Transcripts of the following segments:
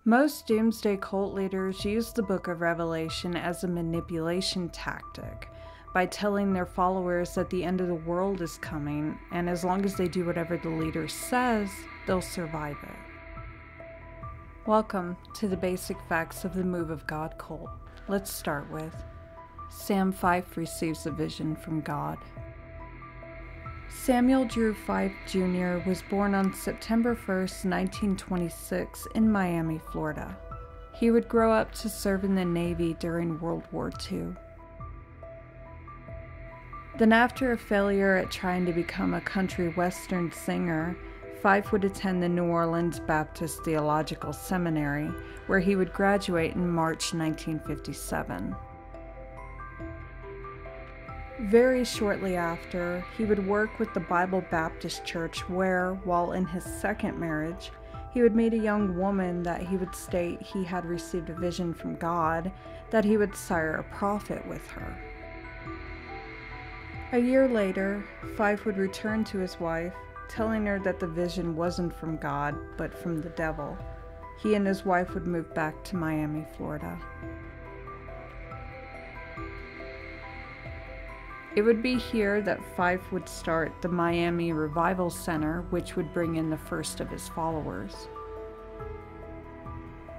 Most Doomsday cult leaders use the Book of Revelation as a manipulation tactic by telling their followers that the end of the world is coming, and as long as they do whatever the leader says, they'll survive it. Welcome to the basic facts of the Move of God cult. Let's start with Sam Fife receives a vision from God. Samuel Drew Fife Jr. was born on September 1st, 1926 in Miami, Florida. He would grow up to serve in the Navy during World War II. Then after a failure at trying to become a country western singer, Fife would attend the New Orleans Baptist Theological Seminary, where he would graduate in March 1957. Very shortly after, he would work with the Bible Baptist Church where, while in his second marriage, he would meet a young woman that he would state he had received a vision from God that he would sire a prophet with her. A year later, Fife would return to his wife, telling her that the vision wasn't from God, but from the devil. He and his wife would move back to Miami, Florida. It would be here that Fife would start the Miami Revival Center, which would bring in the first of his followers.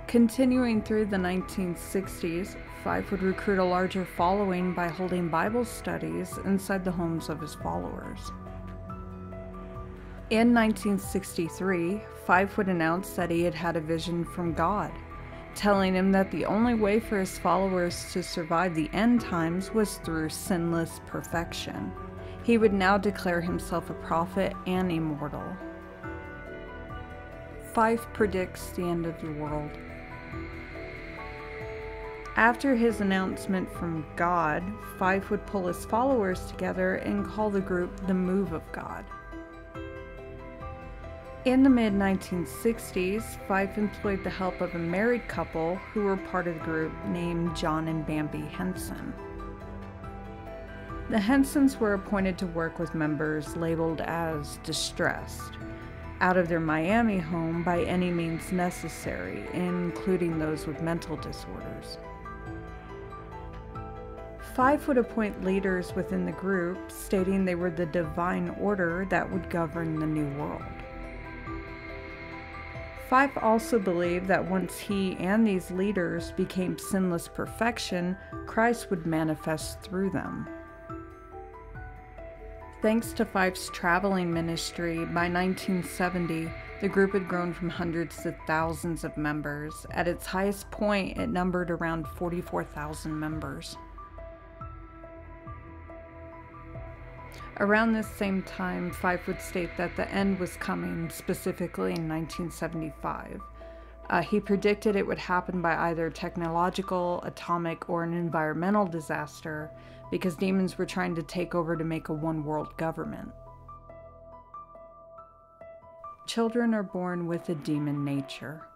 Continuing through the 1960s, Fife would recruit a larger following by holding Bible studies inside the homes of his followers. In 1963, Fife would announce that he had had a vision from God, telling him that the only way for his followers to survive the end times was through sinless perfection. He would now declare himself a prophet and immortal. Fife predicts the end of the world. After his announcement from God, Fife would pull his followers together and call the group the Move of God. In the mid-1960s, Fife employed the help of a married couple who were part of the group named John and Bambi Henson. The Hensons were appointed to work with members labeled as distressed out of their Miami home by any means necessary, including those with mental disorders. Fife would appoint leaders within the group, stating they were the divine order that would govern the new world. Fife also believed that once he and these leaders became sinless perfection, Christ would manifest through them. Thanks to Fife's traveling ministry, by 1970, the group had grown from hundreds to thousands of members. At its highest point, it numbered around 44,000 members. Around this same time, Fife would state that the end was coming, specifically in 1975. He predicted it would happen by either technological, atomic, or an environmental disaster, because demons were trying to take over to make a one-world government. Children are born with a demon nature.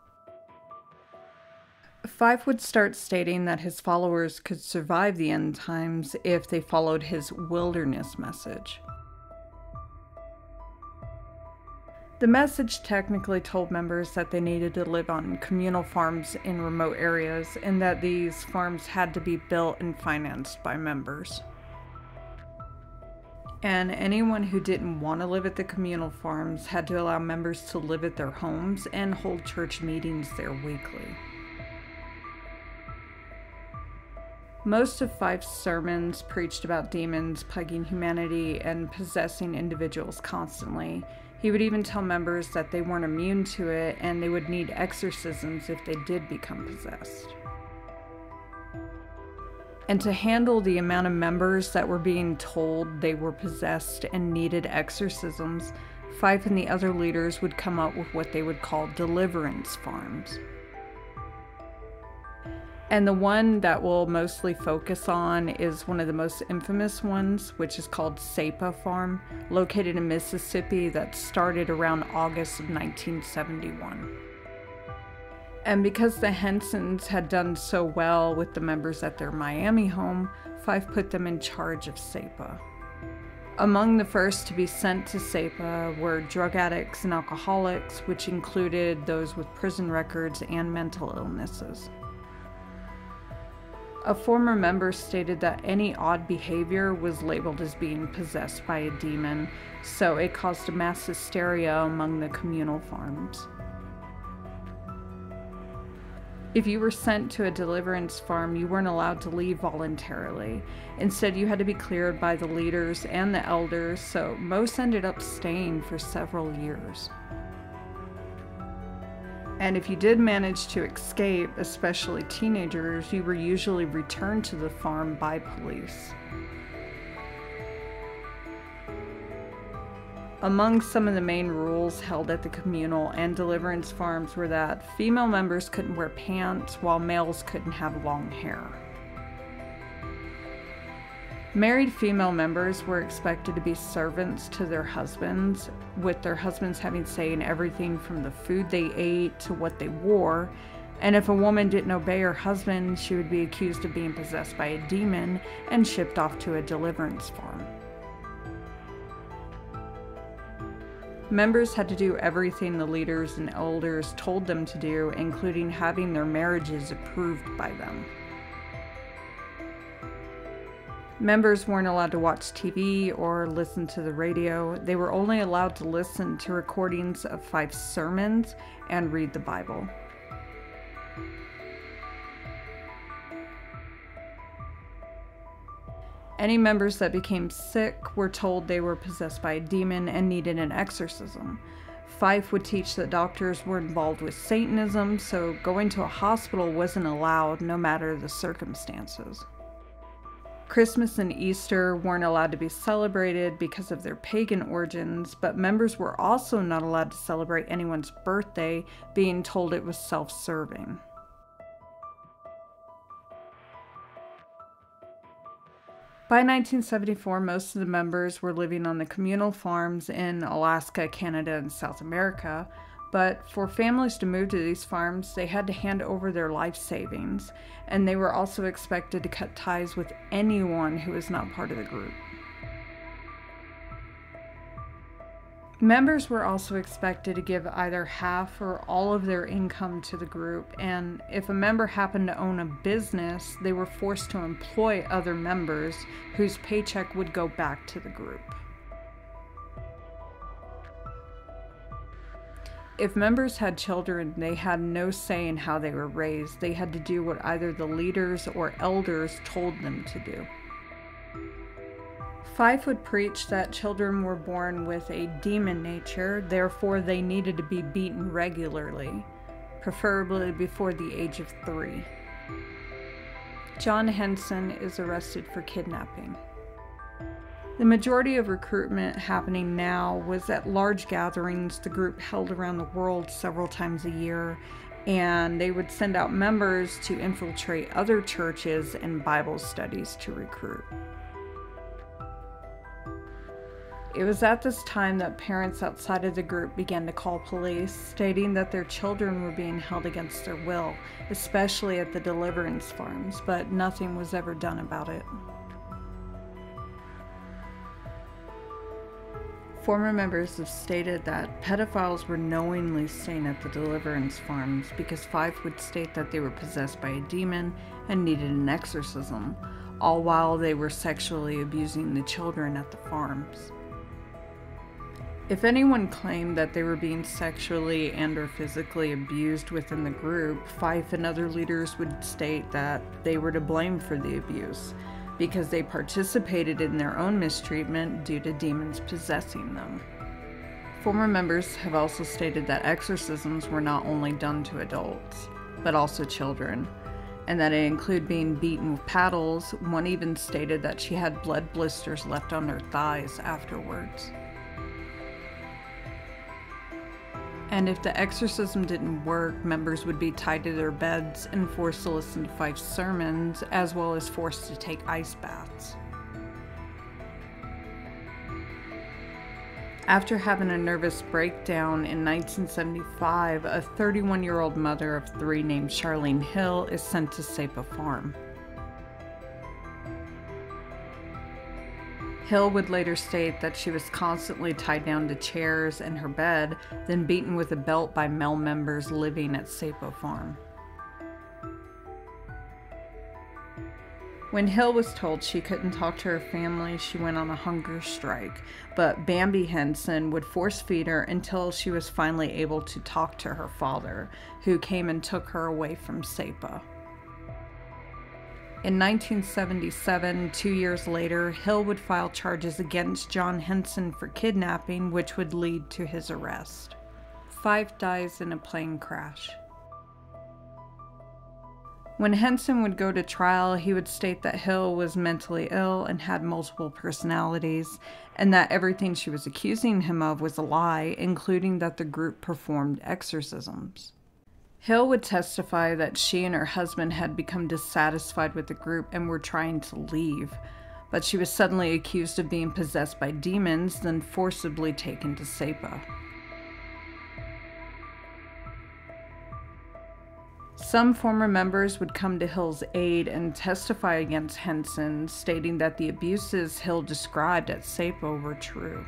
Fife would start stating that his followers could survive the end times if they followed his wilderness message. The message technically told members that they needed to live on communal farms in remote areas and that these farms had to be built and financed by members. And anyone who didn't want to live at the communal farms had to allow members to live at their homes and hold church meetings there weekly. Most of Fife's sermons preached about demons plaguing humanity and possessing individuals constantly. He would even tell members that they weren't immune to it and they would need exorcisms if they did become possessed. And to handle the amount of members that were being told they were possessed and needed exorcisms, Fife and the other leaders would come up with what they would call Deliverance Farms. And the one that we'll mostly focus on is one of the most infamous ones, which is called Sapa Farm, located in Mississippi, that started around August of 1971. And because the Hensons had done so well with the members at their Miami home, Fife put them in charge of Sapa. Among the first to be sent to SEPA were drug addicts and alcoholics, which included those with prison records and mental illnesses. A former member stated that any odd behavior was labeled as being possessed by a demon, so it caused a mass hysteria among the communal farms. If you were sent to a deliverance farm, you weren't allowed to leave voluntarily. Instead, you had to be cleared by the leaders and the elders, so most ended up staying for several years. And if you did manage to escape, especially teenagers, you were usually returned to the farm by police. Among some of the main rules held at the communal and deliverance farms were that female members couldn't wear pants, while males couldn't have long hair. Married female members were expected to be servants to their husbands, with their husbands having say in everything from the food they ate to what they wore, and if a woman didn't obey her husband, she would be accused of being possessed by a demon and shipped off to a deliverance farm. Members had to do everything the leaders and elders told them to do, including having their marriages approved by them. Members weren't allowed to watch TV or listen to the radio. They were only allowed to listen to recordings of 5 sermons and read the Bible. Any members that became sick were told they were possessed by a demon and needed an exorcism. Fife would teach that doctors were involved with Satanism, so going to a hospital wasn't allowed no matter the circumstances. Christmas and Easter weren't allowed to be celebrated because of their pagan origins, but members were also not allowed to celebrate anyone's birthday, being told it was self-serving. By 1974, most of the members were living on the communal farms in Alaska, Canada, and South America, but for families to move to these farms, they had to hand over their life savings, and they were also expected to cut ties with anyone who was not part of the group. Members were also expected to give either half or all of their income to the group, and if a member happened to own a business, they were forced to employ other members whose paycheck would go back to the group. If members had children, they had no say in how they were raised. They had to do what either the leaders or elders told them to do. Fife would preach that children were born with a demon nature, therefore they needed to be beaten regularly, preferably before the age of 3. John Henson is arrested for kidnapping. The majority of recruitment happening now was at large gatherings the group held around the world several times a year, and they would send out members to infiltrate other churches and Bible studies to recruit. It was at this time that parents outside of the group began to call police, stating that their children were being held against their will, especially at the deliverance farms, but nothing was ever done about it. Former members have stated that pedophiles were knowingly staying at the deliverance farms because Fife would state that they were possessed by a demon and needed an exorcism, all while they were sexually abusing the children at the farms. If anyone claimed that they were being sexually and/or physically abused within the group, Fife and other leaders would state that they were to blame for the abuse because they participated in their own mistreatment due to demons possessing them. Former members have also stated that exorcisms were not only done to adults, but also children, and that it included being beaten with paddles. One even stated that she had blood blisters left on her thighs afterwards. And if the exorcism didn't work, members would be tied to their beds and forced to listen to Fife's sermons, as well as forced to take ice baths. After having a nervous breakdown in 1975, a 31-year-old mother of 3 named Charlene Hill is sent to SEPA Farm. Hill would later state that she was constantly tied down to chairs in her bed, then beaten with a belt by male members living at Sapo Farm. When Hill was told she couldn't talk to her family, she went on a hunger strike, but Bambi Henson would force feed her until she was finally able to talk to her father, who came and took her away from Sapo. In 1977, 2 years later, Hill would file charges against John Henson for kidnapping, which would lead to his arrest. Fife dies in a plane crash. When Henson would go to trial, he would state that Hill was mentally ill and had multiple personalities, and that everything she was accusing him of was a lie, including that the group performed exorcisms. Hill would testify that she and her husband had become dissatisfied with the group and were trying to leave, but she was suddenly accused of being possessed by demons, then forcibly taken to Sapo. Some former members would come to Hill's aid and testify against Henson, stating that the abuses Hill described at Sapo were true.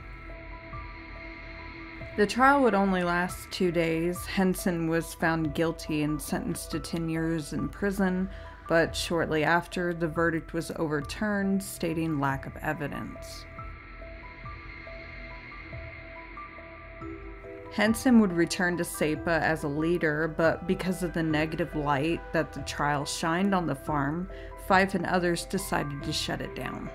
The trial would only last 2 days. Henson was found guilty and sentenced to 10 years in prison, but shortly after, the verdict was overturned, stating lack of evidence. Henson would return to Sapo as a leader, but because of the negative light that the trial shined on the farm, Fife and others decided to shut it down.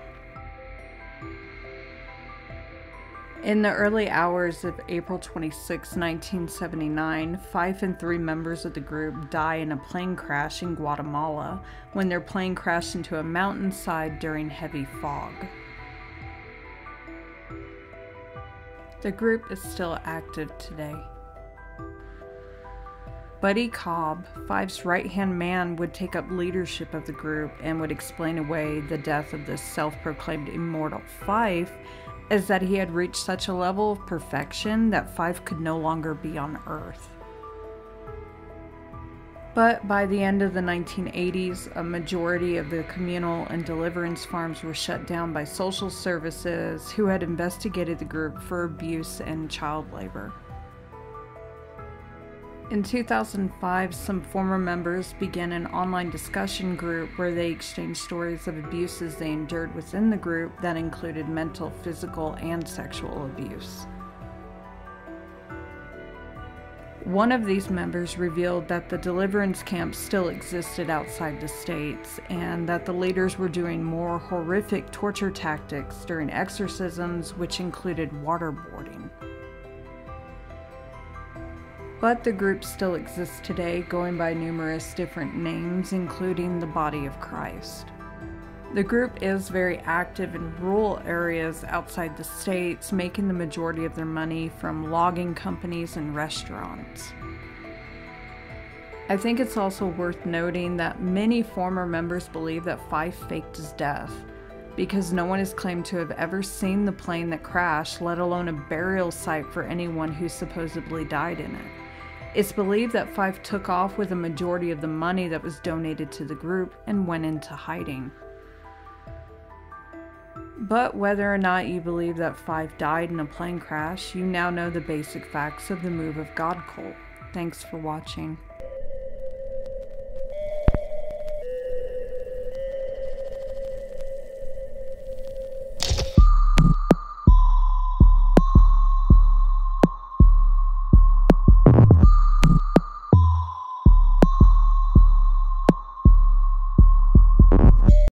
In the early hours of April 26, 1979, Fife and 3 members of the group die in a plane crash in Guatemala when their plane crashed into a mountainside during heavy fog. The group is still active today. Buddy Cobb, Fife's right-hand man, would take up leadership of the group and would explain away the death of this self-proclaimed immortal Fife as that he had reached such a level of perfection that Fife could no longer be on Earth. But by the end of the 1980s, a majority of the communal and deliverance farms were shut down by social services who had investigated the group for abuse and child labor. In 2005, some former members began an online discussion group where they exchanged stories of abuses they endured within the group that included mental, physical, and sexual abuse. One of these members revealed that the deliverance camps still existed outside the states, and that the leaders were doing more horrific torture tactics during exorcisms, which included waterboarding. But the group still exists today, going by numerous different names, including the Body of Christ. The group is very active in rural areas outside the states, making the majority of their money from logging companies and restaurants. I think it's also worth noting that many former members believe that Fife faked his death, because no one has claimed to have ever seen the plane that crashed, let alone a burial site for anyone who supposedly died in it. It's believed that Fife took off with a majority of the money that was donated to the group and went into hiding. But whether or not you believe that Fife died in a plane crash, you now know the basic facts of the Move of God cult. Thanks for watching.